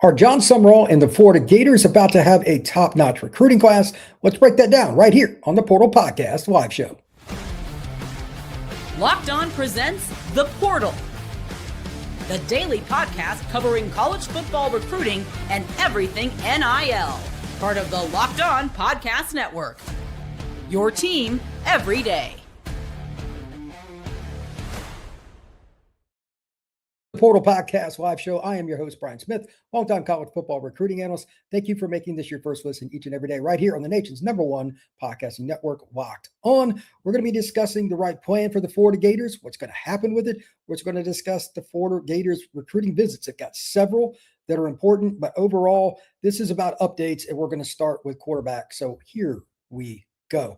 Are John Sumrall and the Florida Gators about to have a top-notch recruiting class? Let's break that down right here on the Portal Podcast live show. Locked On presents The Portal, the daily podcast covering college football recruiting and everything NIL. Part of the Locked On Podcast Network. Your team every day. The Portal Podcast live show. I am your host, Brian Smith, longtime college football recruiting analyst. Thank you for making this your first listen each and every day right here on the nation's #1 podcasting network, Locked On. We're going to be discussing the right plan for the Florida Gators, what's going to happen with it. We're going to discuss the Florida Gators recruiting visits. They've got several that are important, but overall, this is about updates, and we're going to start with quarterback. So here we go.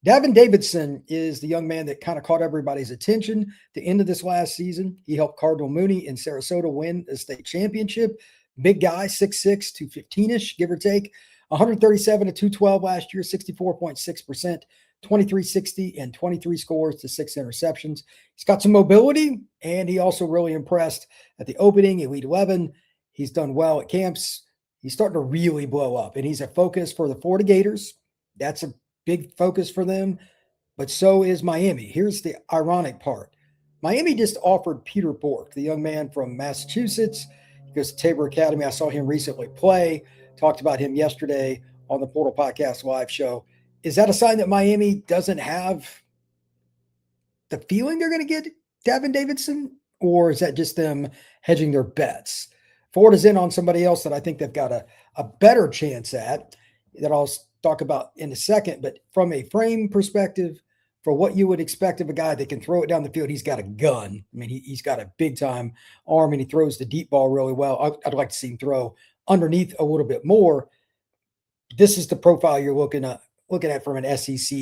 Davin Davidson is the young man that kind of caught everybody's attention at the end of this last season. He helped Cardinal Mooney in Sarasota win the state championship. Big guy, 6'6", 215-ish, give or take. 137 to 212 last year, 64.6%, 2360 and 23 scores to 6 interceptions. He's got some mobility, and he also really impressed at the opening, Elite 11. He's done well at camps. He's starting to really blow up, and he's a focus for the Florida Gators. That's a big focus for them, but so is Miami. Here's the ironic part. Miami just offered Peter Bork, the young man from Massachusetts. He goes to Tabor Academy. I saw him recently play, talked about him yesterday on the Portal Podcast live show. Is that a sign that Miami doesn't have the feeling they're going to get Davin Davidson, or is that just them hedging their bets? Florida's in on somebody else that I think they've got a better chance at, that I'll talk about in a second, but from a frame perspective, for what you would expect of a guy that can throw it down the field, he's got a gun. I mean, he's got a big-time arm, and he throws the deep ball really well. I'd like to see him throw underneath a little bit more. This is the profile you're looking at from an SEC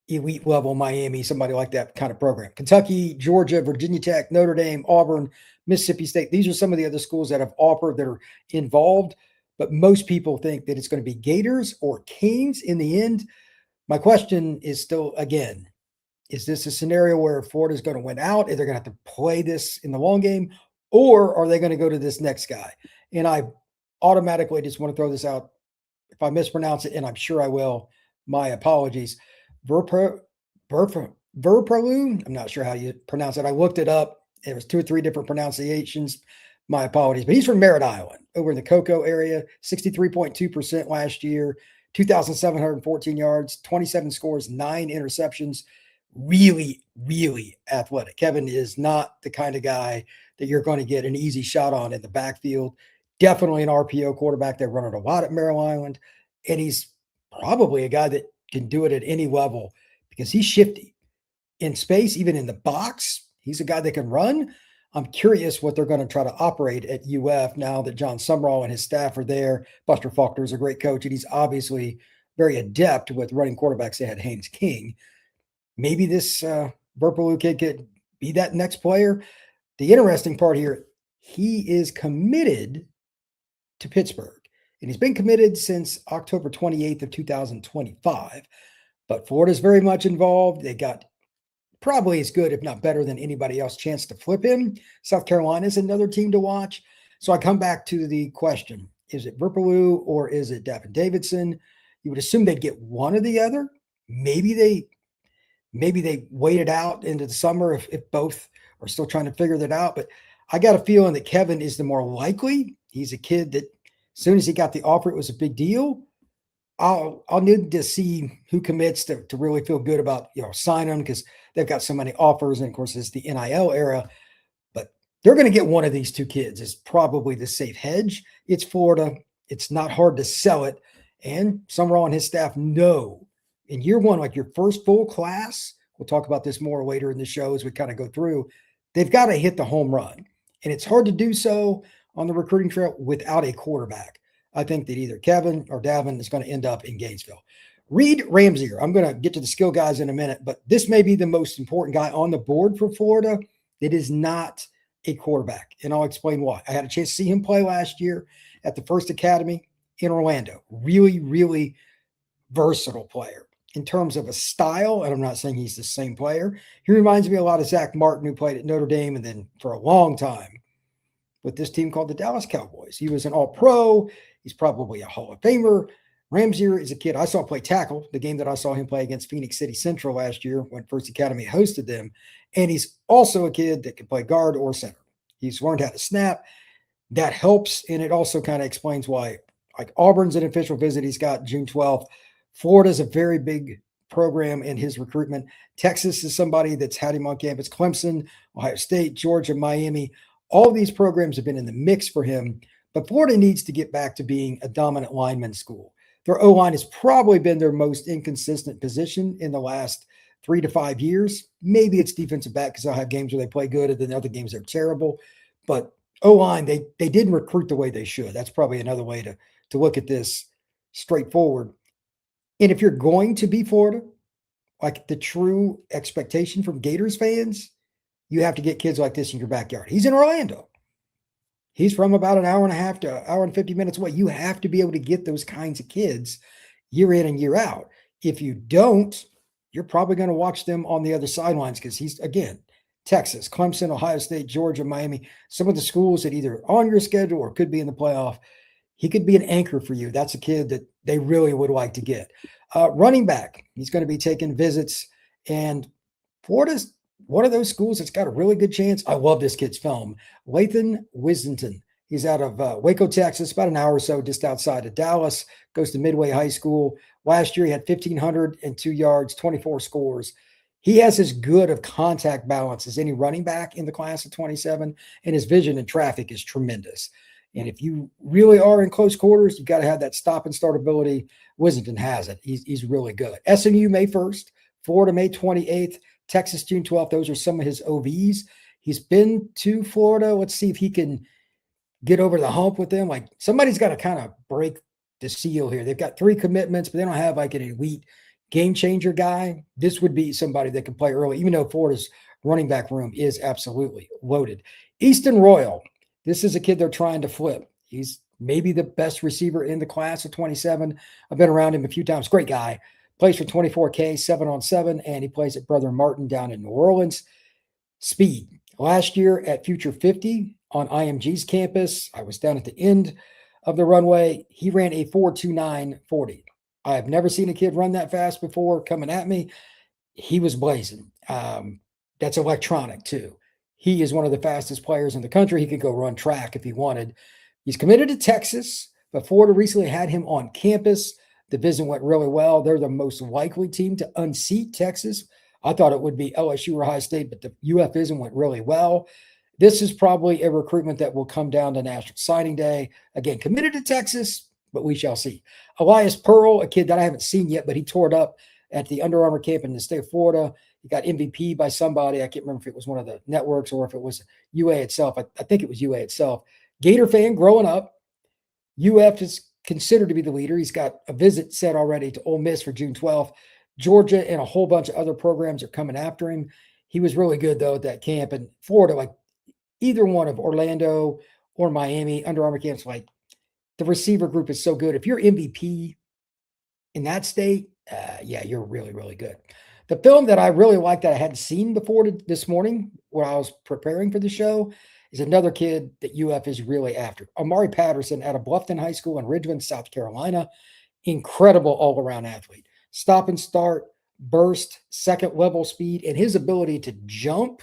elite level, Miami, somebody like that kind of program. Kentucky, Georgia, Virginia Tech, Notre Dame, Auburn, Mississippi State. These are some of the other schools that have offered that are involved. But most people think that it's going to be Gators or Canes in the end. My question is still, again, is this a scenario where Florida's going to win out? Are they going to have to play this in the long game? Or are they going to go to this next guy? And I automatically just want to throw this out. If I mispronounce it, and I'm sure I will, my apologies. Verperlu, I'm not sure how you pronounce it. I looked it up. There was 2 or 3 different pronunciations. My apologies, but he's from Merritt Island over in the Cocoa area, 63.2% last year, 2,714 yards, 27 scores, 9 interceptions. Really, really athletic. Kevin is not the kind of guy that you're going to get an easy shot on in the backfield. Definitely an RPO quarterback. They run it a lot at Merritt Island, and he's probably a guy that can do it at any level because he's shifty in space, even in the box. He's a guy that can run. I'm curious what they're going to try to operate at UF now that John Sumrall and his staff are there. Buster Faulkner is a great coach, and he's obviously very adept with running quarterbacks. They had Haynes King. Maybe this Verperlu kid could be that next player. The interesting part here, he is committed to Pittsburgh, and he's been committed since October 28th of 2025. But Florida's very much involved. They got probably as good, if not better than anybody else, chance to flip him. South Carolina is another team to watch. So I come back to the question, is it Verperlu or is it Davin Davidson? You would assume they'd get one or the other. Maybe they wait it out into the summer if both are still trying to figure that out. But I got a feeling that Kevin is the more likely. He's a kid that as soon as he got the offer, it was a big deal. I'll need to see who commits to really feel good about, sign them, because they've got so many offers. And of course, it's the NIL era, but they're going to get one of these 2 kids is probably the safe hedge. It's Florida. It's not hard to sell it. And Sumrall and his staff know in year 1, like your first full class, we'll talk about this more later in the show as we kind of go through, they've got to hit the home run. And it's hard to do so on the recruiting trail without a quarterback. I think that either Kevin or Davin is going to end up in Gainesville. Reed Ramsier, I'm going to get to the skill guys in a minute, but this may be the most important guy on the board for Florida that is not a quarterback, and I'll explain why. I had a chance to see him play last year at the First Academy in Orlando. Really, really versatile player in terms of a style, and I'm not saying he's the same player. He reminds me a lot of Zach Martin, who played at Notre Dame and then for a long time with this team called the Dallas Cowboys. He was an All-Pro. He's probably a Hall of Famer. Ramsier is a kid I saw play tackle, the game that I saw him play against Phoenix City Central last year when First Academy hosted them. And he's also a kid that can play guard or center. He's learned how to snap. That helps, and it also kind of explains why, like Auburn's an official visit he's got June 12th. Florida's a very big program in his recruitment. Texas is somebody that's had him on campus. Clemson, Ohio State, Georgia, Miami. All these programs have been in the mix for him, but Florida needs to get back to being a dominant lineman school. Their O-line has probably been their most inconsistent position in the last 3 to 5 years. Maybe it's defensive back because they'll have games where they play good and then other games they're terrible. But O-line, they didn't recruit the way they should. That's probably another way to look at this straightforward. And if you're going to be Florida, like the true expectation from Gators fans, you have to get kids like this in your backyard. He's in Orlando. He's from about an hour and a half to an hour and 50 minutes away. You have to be able to get those kinds of kids year in and year out. If you don't, you're probably going to watch them on the other sidelines because he's, again, Texas, Clemson, Ohio State, Georgia, Miami, some of the schools that either on your schedule or could be in the playoff. He could be an anchor for you. That's a kid that they really would like to get. Running back, he's going to be taking visits. And Florida's one of those schools that's got a really good chance. I love this kid's film. Zayden Gamble. He's out of Waco, Texas, about an hour or so just outside of Dallas, goes to Midway High School. Last year, he had 1,502 yards, 24 scores. He has as good of contact balance as any running back in the class of 27, and his vision in traffic is tremendous. And if you really are in close quarters, you've got to have that stop and start ability. Whisenton has it. He's really good. SMU May 1st, Florida May 28th, Texas June 12th. Those are some of his OVs. He's been to Florida. Let's see if he can get over the hump with them. Like somebody's got to kind of break the seal here. They've got 3 commitments, but they don't have like an elite game changer guy. This would be somebody that can play early, even though Florida's running back room is absolutely loaded. Easton Royal. This is a kid they're trying to flip. He's maybe the best receiver in the class of 27. I've been around him a few times. Great guy. Plays for 24K, 7-on-7, and he plays at Brother Martin down in New Orleans. Speed. Last year at Future 50 on IMG's campus, I was down at the end of the runway. He ran a 4.2940. I have never seen a kid run that fast before coming at me. He was blazing. That's electronic too. He is one of the fastest players in the country. He could go run track if he wanted. He's committed to Texas, but Florida recently had him on campus. The visit went really well. They're the most likely team to unseat Texas. I thought it would be LSU or Ohio State, but the UF visit went really well. This is probably a recruitment that will come down to National Signing Day. Again, committed to Texas, but we shall see. Elias Pearl, a kid that I haven't seen yet, but he tore it up at the Under Armour camp in the state of Florida. He got MVP by somebody. I can't remember if it was one of the networks or if it was UA itself. I think it was UA itself. Gator fan growing up. UF is considered to be the leader. He's got a visit set already to Ole Miss for June 12th. Georgia and a whole bunch of other programs are coming after him. He was really good, though, at that camp. And Florida, like either one of Orlando or Miami, Under Armour camps, like the receiver group is so good. If you're MVP in that state, yeah, you're really, really good. The film that I really like that I hadn't seen before this morning when I was preparing for the show is another kid that UF is really after. Amare Patterson out of Bluffton High School in Ridgeland, South Carolina. Incredible all-around athlete. Stop and start, burst, second level speed, and his ability to jump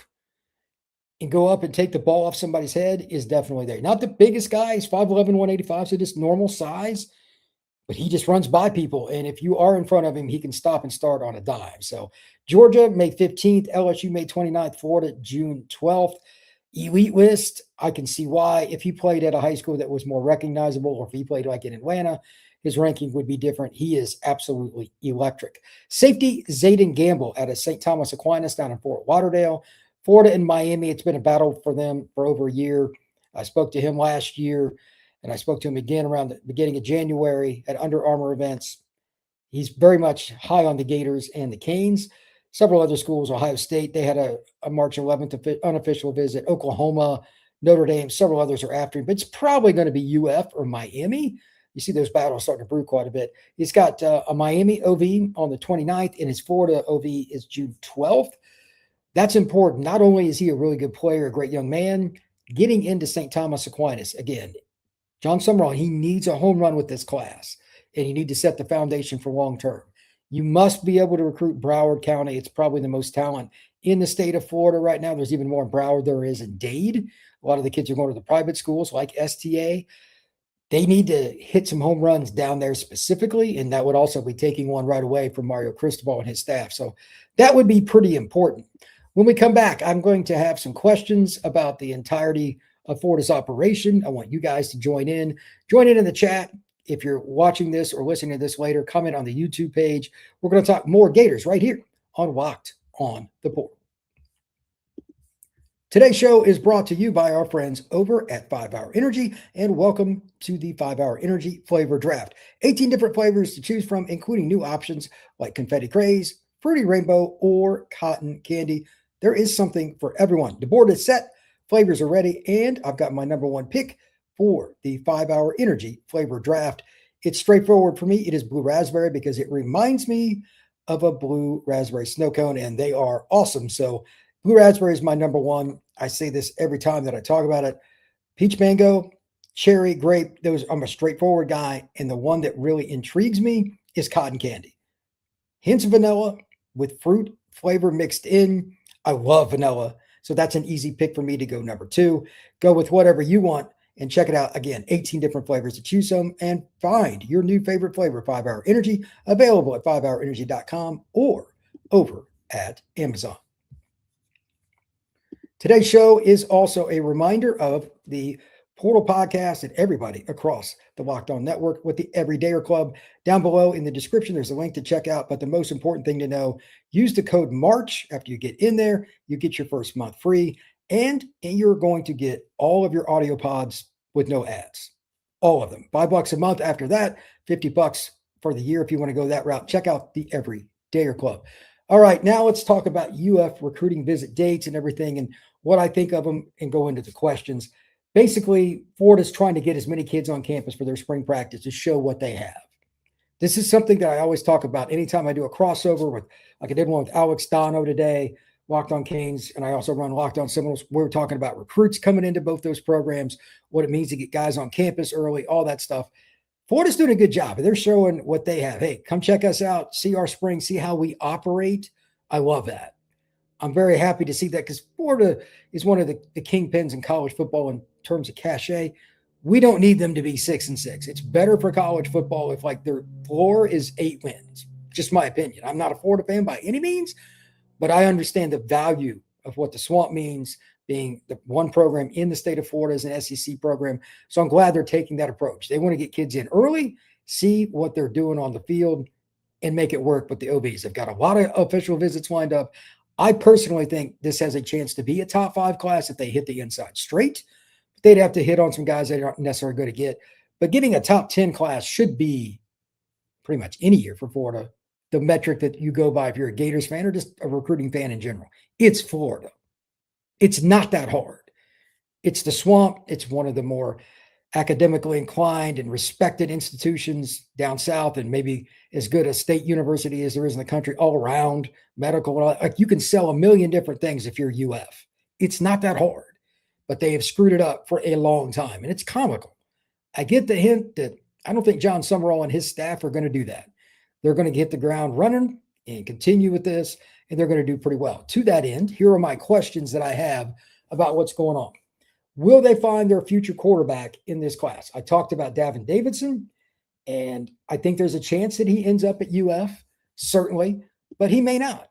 and go up and take the ball off somebody's head is definitely there. Not the biggest guy. He's 5'11", 185, so just normal size. But he just runs by people. And if you are in front of him, he can stop and start on a dime. So Georgia, May 15th, LSU, May 29th, Florida, June 12th. Elite list, I can see why. If he played at a high school that was more recognizable, or if he played like in Atlanta, his ranking would be different. He is absolutely electric. Safety, Zayden Gamble out of St. Thomas Aquinas down in Fort Lauderdale. Florida and Miami, it's been a battle for them for over a year. I spoke to him last year. And I spoke to him again around the beginning of January at Under Armour events. He's very much high on the Gators and the Canes. Several other schools, Ohio State, they had a March 11th unofficial visit. Oklahoma, Notre Dame, several others are after him. But it's probably going to be UF or Miami. You see those battles starting to brew quite a bit. He's got a Miami OV on the 29th, and his Florida OV is June 12th. That's important. Not only is he a really good player, a great young man, getting into St. Thomas Aquinas, again, John Sumrall, he needs a home run with this class, and you need to set the foundation for long term. You must be able to recruit Broward County. It's probably the most talent in the state of Florida right now. There's even more in Broward than there is in Dade. A lot of the kids are going to the private schools like STA. They need to hit some home runs down there specifically, and that would also be taking one right away from Mario Cristobal and his staff. So that would be pretty important. When we come back, I'm going to have some questions about the entirety of Florida's operation. I want you guys to join in the chat. If you're watching this or listening to this later, comment on the YouTube page. We're going to talk more Gators right here on Locked on the Portal. Today's show is brought to you by our friends over at 5 Hour Energy, and welcome to the 5 Hour Energy Flavor Draft. 18 different flavors to choose from, including new options like Confetti Craze, Fruity Rainbow, or Cotton Candy. There is something for everyone. The board is set, flavors are ready, and I've got my number one pick for the 5 Hour Energy Flavor Draft. It's straightforward for me. It is blue raspberry because it reminds me of a blue raspberry snow cone, and they are awesome. So blue raspberry is my number one. I say this every time that I talk about it. Peach mango, cherry, grape, those, I'm a straightforward guy. And the one that really intrigues me is cotton candy. Hints of vanilla with fruit flavor mixed in. I love vanilla. So that's an easy pick for me to go number two. Go with whatever you want and check it out. Again, 18 different flavors to choose from, and find your new favorite flavor, 5 Hour Energy, available at 5hourenergy.com or over at Amazon. Today's show is also a reminder of the Portal Podcast and everybody across the Locked On Network with the Everydayer Club. Down below in the description, there's a link to check out. But the most important thing to know, use the code MARCH. After you get in there, you get your first month free, and you're going to get all of your audio pods with no ads. All of them. $5 a month. After that, $50 for the year if you want to go that route. Check out the Everydayer Club. All right, now let's talk about UF recruiting visit dates and everything and what I think of them, and go into the questions. Basically, Florida's trying to get as many kids on campus for their spring practice to show what they have. This is something that I always talk about anytime I do a crossover with, like I did one with Alex Dono today, Locked on Canes, and I also run Locked on Seminoles. We're talking about recruits coming into both those programs, what it means to get guys on campus early, all that stuff. Florida's doing a good job, and they're showing what they have. Hey, come check us out, see our spring, see how we operate. I love that. I'm very happy to see that because Florida is one of the kingpins in college football in terms of cachet. We don't need them to be 6-6. It's better for college football if like their floor is 8 wins. Just my opinion. I'm not a Florida fan by any means, but I understand the value of what the Swamp means, being the one program in the state of Florida as an SEC program. So I'm glad they're taking that approach. They want to get kids in early, see what they're doing on the field, and make it work with the OBs. They've got a lot of official visits lined up. I personally think this has a chance to be a top 5 class if they hit the inside straight. They'd have to hit on some guys they aren't necessarily going to get. But getting a top 10 class should be pretty much any year for Florida the metric that you go by if you're a Gators fan or just a recruiting fan in general. It's Florida. It's not that hard. It's the Swamp. It's one of the more academically inclined and respected institutions down south, and maybe as good a state university as there is in the country all around, medical. Like, you can sell a million different things if you're UF. It's not that hard, but they have screwed it up for a long time, and it's comical. I get the hint that I don't think John Sumrall and his staff are going to do that. They're going to hit the ground running and continue with this, and they're going to do pretty well. To that end, here are my questions that I have about what's going on. Will they find their future quarterback in this class? I talked about Davin Davidson, and I think there's a chance that he ends up at UF, certainly, but he may not.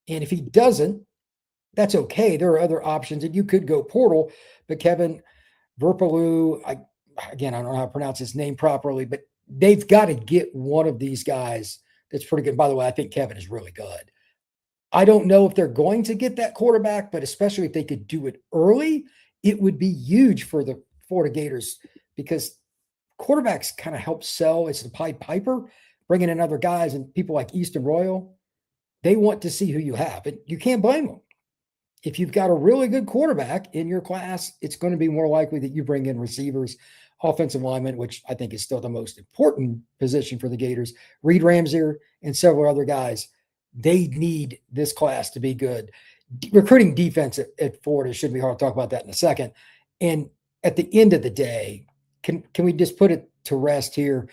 And if he doesn't, that's okay. There are other options, and you could go portal, but Kevin Verpalou, I don't know how to pronounce his name properly, but they've got to get one of these guys that's pretty good. By the way, I think Kevin is really good. I don't know if they're going to get that quarterback, but especially if they could do it early, it would be huge for the Florida Gators because quarterbacks kind of help sell. It's the Pied Piper, bringing in other guys, and people like Easton Royal, they want to see who you have, and you can't blame them. If you've got a really good quarterback in your class, it's going to be more likely that you bring in receivers, offensive linemen, which I think is still the most important position for the Gators. Reed Ramsier and several other guys, they need this class to be good. Recruiting defense at Florida should be hard to talk about that in a second. And at the end of the day, can we just put it to rest here?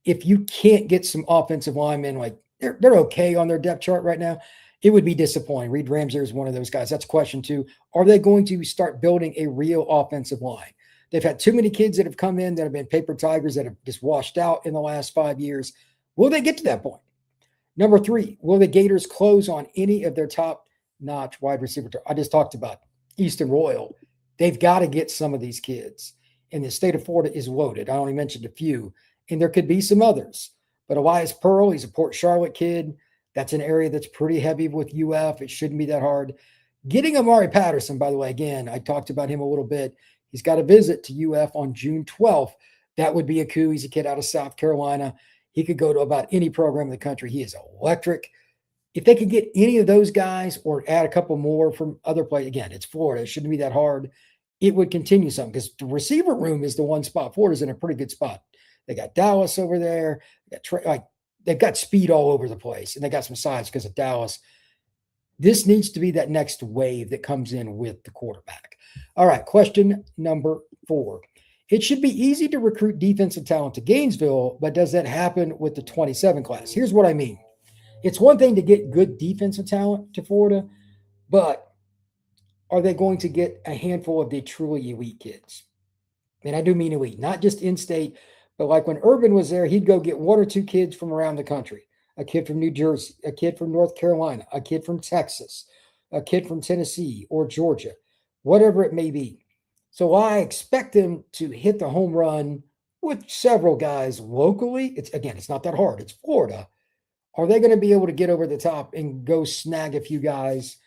If you can't get some offensive linemen, like they're okay on their depth chart right now, it would be disappointing. Reed Ramsier is one of those guys. That's question 2. Are they going to start building a real offensive line? They've had too many kids that have come in that have been paper tigers that have just washed out in the last 5 years. Will they get to that point? Number 3, will the Gators close on any of their top-notch wide receiver? I just talked about Easton Royal. They've got to get some of these kids. And the state of Florida is loaded. I only mentioned a few, and there could be some others. But Elias Pearl, he's a Port Charlotte kid. That's an area that's pretty heavy with UF. It shouldn't be that hard. Getting Amare Patterson, by the way, again, I talked about him a little bit. He's got a visit to UF on June 12th. That would be a coup. He's a kid out of South Carolina. He could go to about any program in the country. He is electric. If they could get any of those guys or add a couple more from other places, again, it's Florida. It shouldn't be that hard. It would continue something because the receiver room is the one spot. Florida's in a pretty good spot. They got Dallas over there. They've got speed all over the place, and they got some size because of Dallas. This needs to be that next wave that comes in with the quarterback. All right, question number 4. It should be easy to recruit defensive talent to Gainesville, but does that happen with the 27 class? Here's what I mean. It's one thing to get good defensive talent to Florida, but are they going to get a handful of the truly elite kids? And I do mean elite, not just in-state, but like when Urban was there, he'd go get 1 or 2 kids from around the country, a kid from New Jersey, a kid from North Carolina, a kid from Texas, a kid from Tennessee or Georgia, whatever it may be. So I expect them to hit the home run with several guys locally. It's not that hard. It's Florida. Are they going to be able to get over the top and go snag a few guys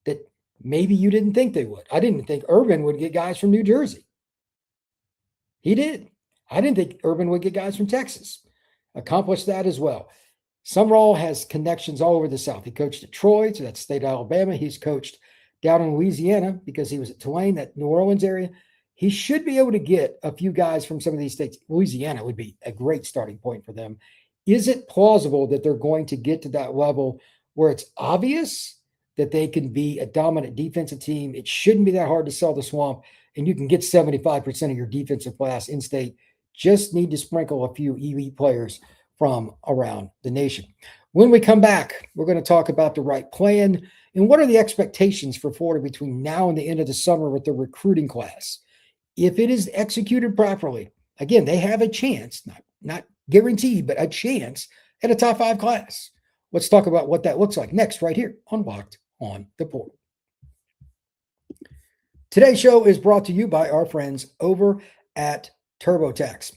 that maybe you didn't think they would? I didn't think Urban would get guys from New Jersey. He did. I didn't think Urban would get guys from Texas. Accomplished that as well. Sumrall has connections all over the South. He coached at Troy, so that's state of Alabama. He's coached down in Louisiana because he was at Tulane, that New Orleans area. He should be able to get a few guys from some of these states. Louisiana would be a great starting point for them. Is it plausible that they're going to get to that level where it's obvious that they can be a dominant defensive team? It shouldn't be that hard to sell the swamp, and you can get 75% of your defensive class in state. Just need to sprinkle a few elite players from around the nation. When we come back, we're going to talk about the right plan and what are the expectations for Florida between now and the end of the summer with the recruiting class. If it is executed properly, again, they have a chance, not guaranteed, but a chance at a top 5 class. Let's talk about what that looks like next, right here on Locked on the Portal. Today's show is brought to you by our friends over at TurboTax.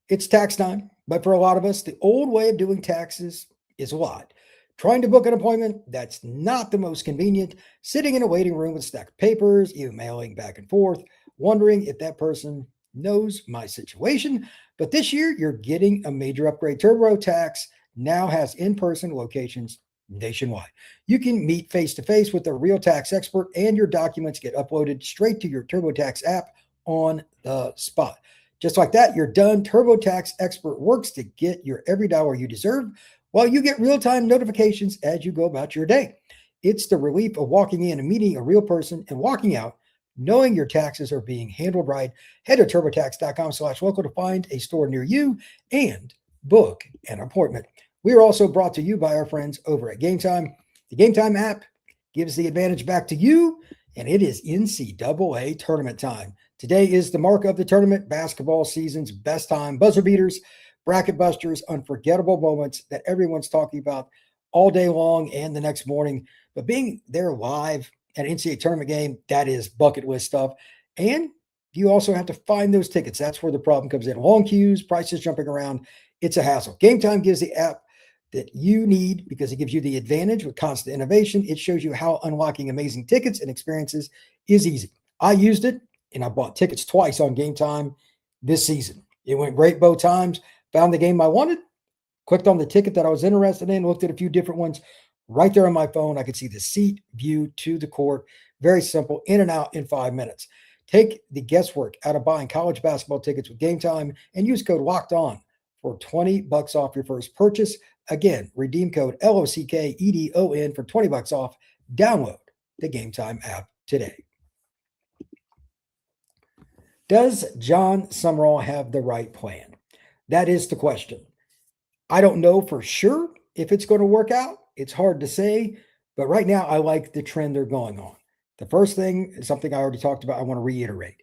It's tax time, but for a lot of us, the old way of doing taxes is a lot. Trying to book an appointment, that's not the most convenient. Sitting in a waiting room with a stack of papers, emailing back and forth, wondering if that person knows my situation. But this year, you're getting a major upgrade. TurboTax now has in-person locations nationwide. You can meet face-to-face with a real tax expert, and your documents get uploaded straight to your TurboTax app on the spot. Just like that, you're done. TurboTax Expert works to get your every dollar you deserve while you get real-time notifications as you go about your day. It's the relief of walking in and meeting a real person and walking out knowing your taxes are being handled right. Head to turbotax.com/local to find a store near you and book an appointment. We are also brought to you by our friends over at Game Time. The Game Time app gives the advantage back to you, and it is NCAA tournament time. Today is the mark of the tournament, basketball season's best time, buzzer beaters, bracket busters, unforgettable moments that everyone's talking about all day long and the next morning. But being there live at an NCAA tournament game, that is bucket list stuff. And you also have to find those tickets. That's where the problem comes in. Long queues, prices jumping around. It's a hassle. Game Time gives the app that you need because it gives you the advantage with constant innovation. It shows you how unlocking amazing tickets and experiences is easy. I used it, and I bought tickets twice on Game Time this season. It went great both times. Found the game I wanted, clicked on the ticket that I was interested in, looked at a few different ones. Right there on my phone, I could see the seat view to the court. Very simple, in and out in 5 minutes. Take the guesswork out of buying college basketball tickets with Game Time and use code LOCKEDON for $20 off your first purchase. Again, redeem code LOCKEDON for $20 off. Download the Game Time app today. Does John Sumrall have the right plan? That is the question. I don't know for sure if it's going to work out. It's hard to say, but right now I like the trend they're going on. The first thing is something I already talked about. I want to reiterate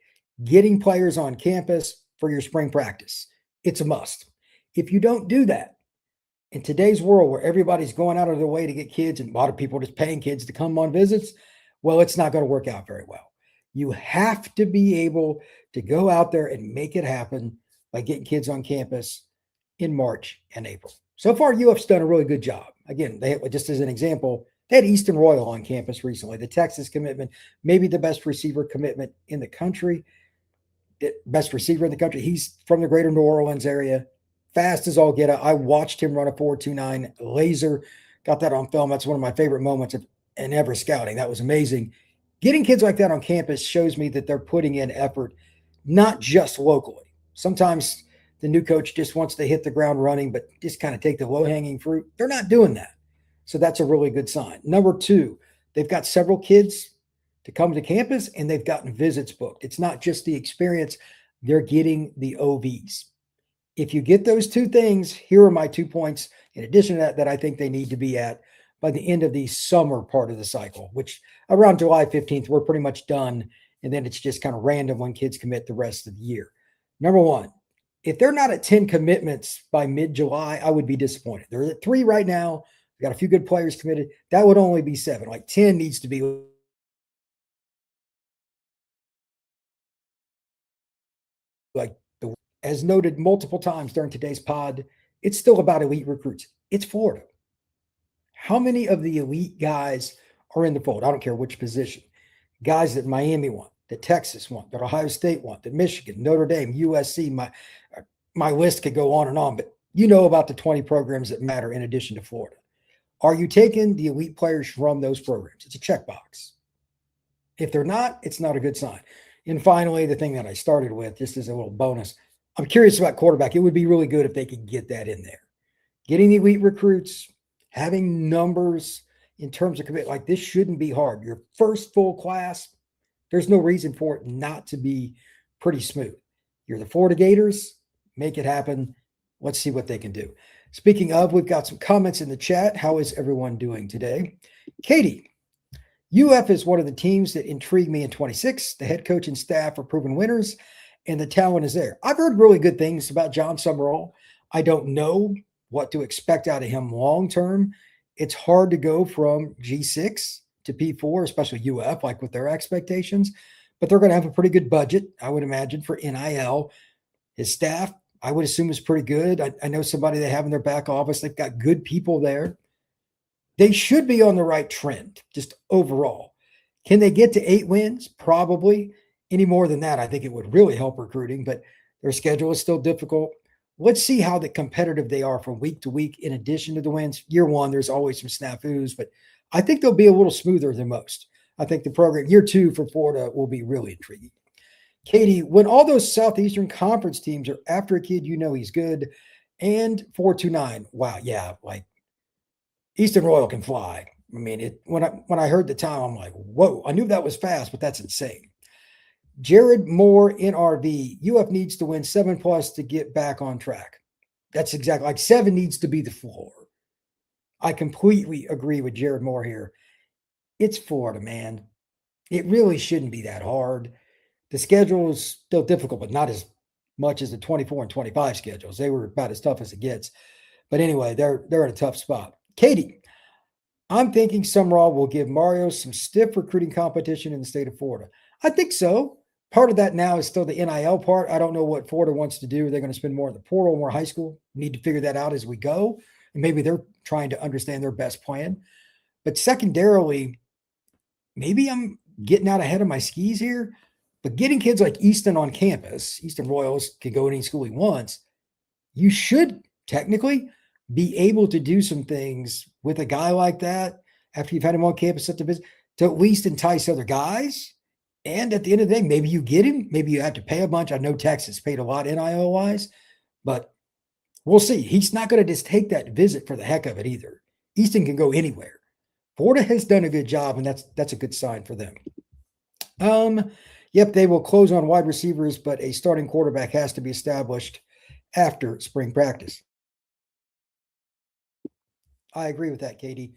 getting players on campus for your spring practice. It's a must. If you don't do that, in today's world where everybody's going out of their way to get kids and a lot of people are just paying kids to come on visits, well, it's not going to work out very well. You have to be able to go out there and make it happen by getting kids on campus in March and April. So far, UF's done a really good job. Again, they just as an example, they had Easton Royal on campus recently, the Texas commitment, maybe the best receiver commitment in the country, best receiver in the country. He's from the greater New Orleans area, fast as all get out. I watched him run a 4.29 laser, got that on film. That's one of my favorite moments in ever scouting. That was amazing. Getting kids like that on campus shows me that they're putting in effort, not just locally. Sometimes the new coach just wants to hit the ground running, but just kind of take the low-hanging fruit. They're not doing that. So that's a really good sign. Number two, they've got several kids to come to campus and they've gotten visits booked. It's not just the experience. They're getting the OVs. If you get those two things, here are my 2 points in addition to that I think they need to be at by the end of the summer part of the cycle, which around July 15th, we're pretty much done. And then it's just kind of random when kids commit the rest of the year. Number one, if they're not at 10 commitments by mid-July, I would be disappointed. They're at 3 right now. We've got a few good players committed. That would only be 7. Like 10 needs to be like as noted multiple times during today's pod, it's still about elite recruits. It's Florida. How many of the elite guys are in the fold? I don't care which position. Guys that Miami want, that Texas want, that Ohio State want, that Michigan, Notre Dame, USC, my list could go on, but you know about the 20 programs that matter in addition to Florida. Are you taking the elite players from those programs? It's a checkbox. If they're not, it's not a good sign. And finally, the thing that I started with, just as a little bonus, I'm curious about quarterback. It would be really good if they could get that in there. Getting the elite recruits, having numbers in terms of commit, like this shouldn't be hard. Your first full class, there's no reason for it not to be pretty smooth. You're the Florida Gators, make it happen. Let's see what they can do. Speaking of, we've got some comments in the chat. How is everyone doing today? Katie, UF is one of the teams that intrigued me in 26. The head coach and staff are proven winners, and the talent is there. I've heard really good things about John Sumrall. I don't know what to expect out of him long term. It's hard to go from G6 to P4, especially UF, like with their expectations. But they're going to have a pretty good budget, I would imagine, for NIL. His staff, I would assume, is pretty good. I know somebody they have in their back office. They've got good people there. They should be on the right trend, just overall. Can they get to 8 wins? Probably. Any more than that, I think it would really help recruiting, but their schedule is still difficult. Let's see how competitive they are from week to week in addition to the wins. Year one, there's always some snafus, but I think they'll be a little smoother than most. I think the program, year 2 for Florida, will be really intriguing. Katie, when all those Southeastern Conference teams are after a kid, you know he's good, and 4.29, wow, yeah, like Easton Royal can fly. I mean, when I heard the time, I'm like, whoa, I knew that was fast, but that's insane. Jared Moore, NRV, UF needs to win 7+ to get back on track. That's exactly, like 7 needs to be the floor. I completely agree with Jared Moore here. It's Florida, man. It really shouldn't be that hard. The schedule is still difficult, but not as much as the 24 and 25 schedules. They were about as tough as it gets. But anyway, they're in a tough spot. Katie, I'm thinking Sumrall will give Mario some stiff recruiting competition in the state of Florida. I think so. Part of that now is still the NIL part. I don't know what Florida wants to do. Are they going to spend more in the portal, more high school? We need to figure that out as we go. And maybe they're trying to understand their best plan. But secondarily, maybe I'm getting out ahead of my skis here, but getting kids like Easton on campus, Easton Royals can go any school he wants. You should technically be able to do some things with a guy like that after you've had him on campus at the visit to at least entice other guys. And at the end of the day, maybe you get him. Maybe you have to pay a bunch. I know Texas paid a lot NIL-wise, but we'll see. He's not going to just take that visit for the heck of it either. Easton can go anywhere. Florida has done a good job, and that's a good sign for them. Yep, they will close on wide receivers, but a starting quarterback has to be established after spring practice. I agree with that, Katie.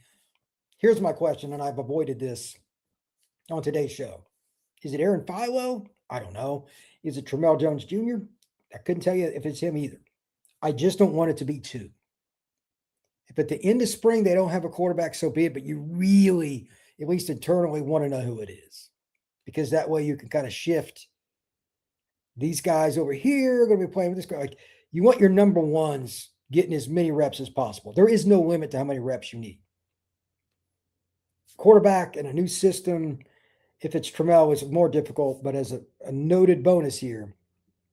Here's my question, and I've avoided this on today's show. Is it Aaron Philo? I don't know. Is it Tramel Jones Jr.? I couldn't tell you if it's him either. I just don't want it to be two. If at the end of spring they don't have a quarterback, so be it, but you really, at least internally, want to know who it is. Because that way you can kind of shift these guys over here are going to be playing with this guy. Like, you want your number ones getting as many reps as possible. There is no limit to how many reps you need. Quarterback in a new system, if it's Tramel, is more difficult, but as a noted bonus here,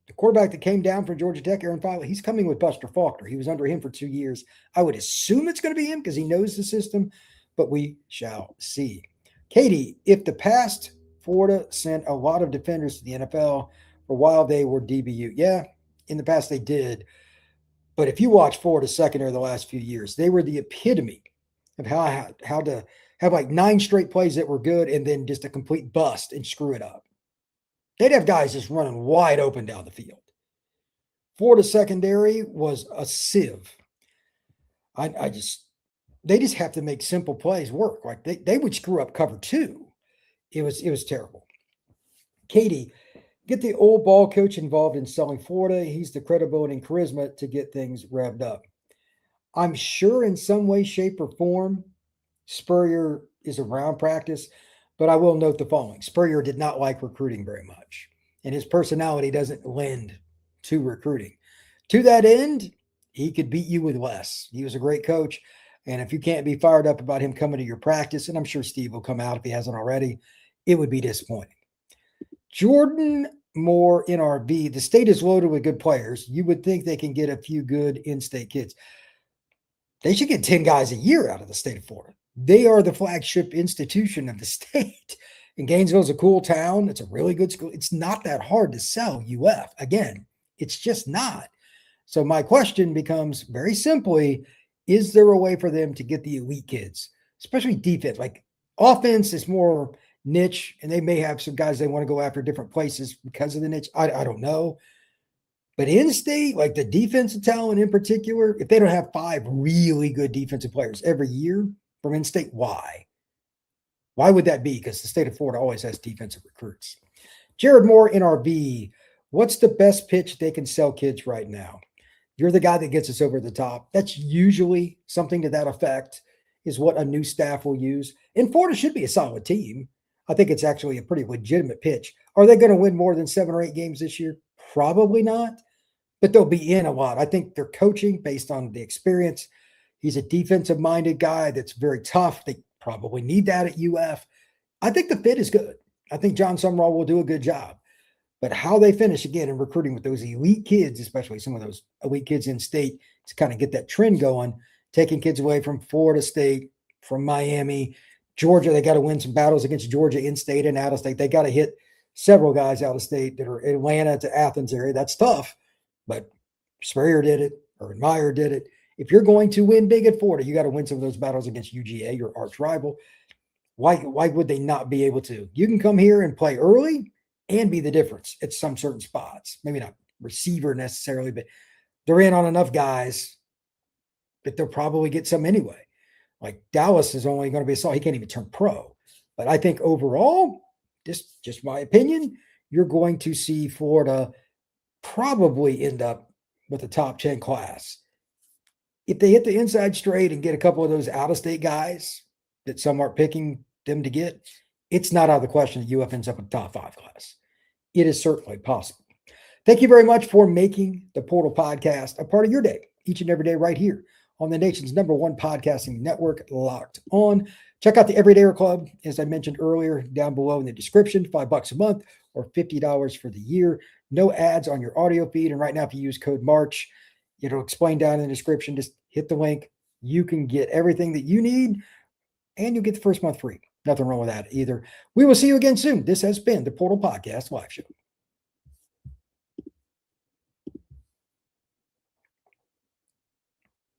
the quarterback that came down from Georgia Tech, Aaron Philo, he's coming with Buster Faulkner. He was under him for 2 years. I would assume it's going to be him because he knows the system, but we shall see. Katie, if the past Florida sent a lot of defenders to the NFL for a while they were DBU. Yeah, in the past they did. But if you watch Florida's secondary the last few years, they were the epitome of how to have like 9 straight plays that were good and then just a complete bust and screw it up. They'd have guys just running wide open down the field. Florida secondary was a sieve. They just have to make simple plays work. Like they would screw up cover 2. It was terrible. Katie, get the old ball coach involved in selling Florida. He's the credibility and charisma to get things revved up. I'm sure in some way, shape, or form, Spurrier is around practice, but I will note the following. Spurrier did not like recruiting very much, and his personality doesn't lend to recruiting. To that end, he could beat you with less. He was a great coach, and if you can't be fired up about him coming to your practice, and I'm sure Steve will come out if he hasn't already, it would be disappointing. Jordan Moore, NRB, the state is loaded with good players. You would think they can get a few good in-state kids. They should get 10 guys a year out of the state of Florida. They are the flagship institution of the state. And Gainesville is a cool town. It's a really good school. It's not that hard to sell UF. Again, it's just not. So my question becomes very simply, is there a way for them to get the elite kids, especially defense? Like offense is more niche, and they may have some guys they want to go after different places because of the niche. I don't know. But in-state, like the defensive talent in particular, if they don't have 5 really good defensive players every year from in-state, why? Why would that be? Because the state of Florida always has defensive recruits. Jared Moore, NRB, what's the best pitch they can sell kids right now? You're the guy that gets us over the top. That's usually something to that effect is what a new staff will use. And Florida should be a solid team. I think it's actually a pretty legitimate pitch. Are they going to win more than 7 or 8 games this year? Probably not, but they'll be in a lot. I think they're coaching based on the experience. He's a defensive-minded guy that's very tough. They probably need that at UF. I think the fit is good. I think John Sumrall will do a good job. But how they finish, again, in recruiting with those elite kids, especially some of those elite kids in state, to kind of get that trend going, taking kids away from Florida State, from Miami, Georgia. They got to win some battles against Georgia in-state and out of state. They got to hit several guys out of state that are Atlanta to Athens area. That's tough, but Spurrier did it. Urban Meyer did it. If you're going to win big at Florida, you got to win some of those battles against UGA, your arch rival. Why would they not be able to? You can come here and play early and be the difference at some certain spots. Maybe not receiver necessarily, but they're in on enough guys that they'll probably get some anyway. Like Dallas is only going to be he can't even turn pro. But I think overall, just my opinion, you're going to see Florida probably end up with a top 10 class. If they hit the inside straight and get a couple of those out-of-state guys that some are picking them to get, it's not out of the question that UF ends up with a top 5 class. It is certainly possible. Thank you very much for making the Portal Podcast a part of your day, each and every day right here on the nation's #1 podcasting network, Locked On. Check out the Everydayer Club, as I mentioned earlier, down below in the description, $5 a month or $50 for the year. No ads on your audio feed. And right now, if you use code MARCH, it'll explain down in the description. Just hit the link. You can get everything that you need, and you'll get the first month free. Nothing wrong with that either. We will see you again soon. This has been the Portal Podcast Live Show.